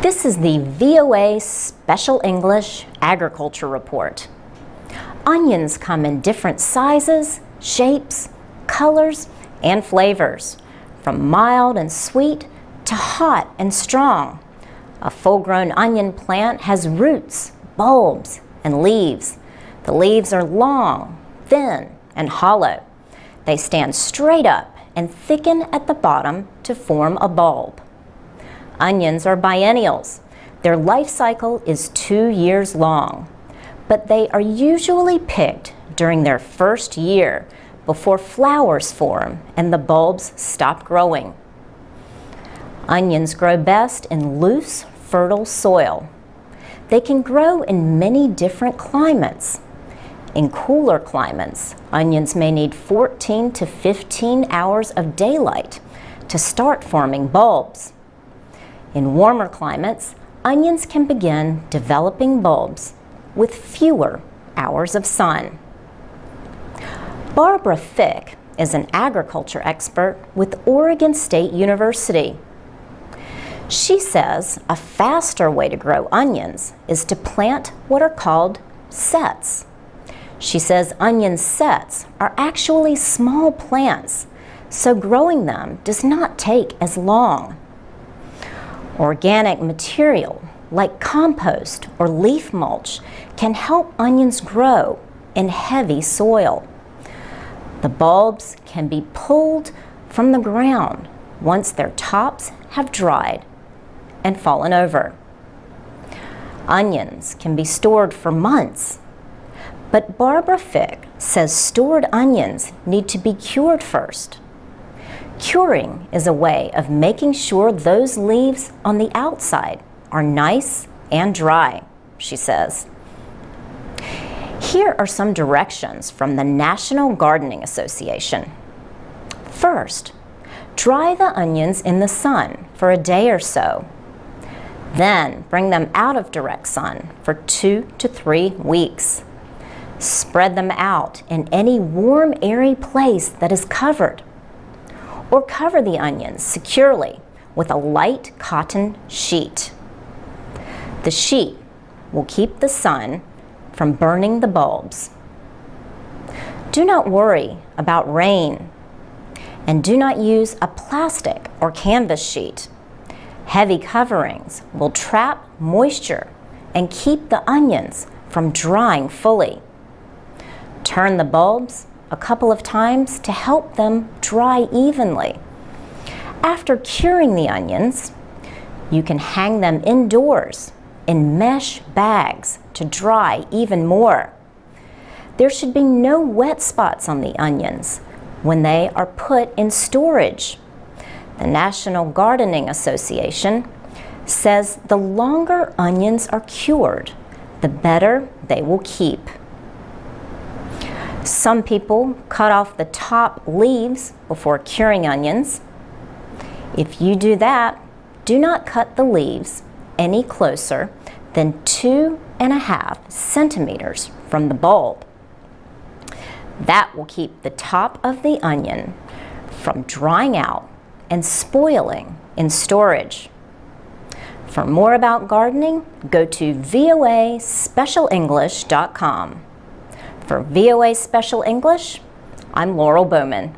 This is the VOA Special English Agriculture Report. Onions come in different sizes, shapes, colors, and flavors, from mild and sweet to hot and strong. A full-grown onion plant has roots, bulbs, and leaves. The leaves are long, thin, and hollow. They stand straight up and thicken at the bottom to form a bulb. Onions are biennials. Their life cycle is 2 years long, but they are usually picked during their first year before flowers form and the bulbs stop growing. Onions grow best in loose, fertile soil. They can grow in many different climates. In cooler climates, onions may need 14 to 15 hours of daylight to start forming bulbs. In warmer climates, onions can begin developing bulbs with fewer hours of sun. Barbara Fick is an agriculture expert with Oregon State University. She says a faster way to grow onions is to plant what are called sets. She says onion sets are actually small plants, so growing them does not take as long. Organic material like compost or leaf mulch can help onions grow in heavy soil. The bulbs can be pulled from the ground once their tops have dried and fallen over. Onions can be stored for months, but Barbara Fick says stored onions need to be cured first. Curing is a way of making sure those leaves on the outside are nice and dry, she says. Here are some directions from the National Gardening Association. First, dry the onions in the sun for a day or so. Then bring them out of direct sun for 2 to 3 weeks. Spread them out in any warm, airy place that is covered. Or cover the onions securely with a light cotton sheet. The sheet will keep the sun from burning the bulbs. Do not worry about rain, and do not use a plastic or canvas sheet. Heavy coverings will trap moisture and keep the onions from drying fully. Turn the bulbs a couple of times to help them dry evenly. After curing the onions, you can hang them indoors in mesh bags to dry even more. There should be no wet spots on the onions when they are put in storage. The National Gardening Association says the longer onions are cured, the better they will keep. Some people cut off the top leaves before curing onions. If you do that, do not cut the leaves any closer than 2.5 centimeters from the bulb. That will keep the top of the onion from drying out and spoiling in storage. For more about gardening, go to voaspecialenglish.com. For VOA Special English, I'm Laurel Bowman.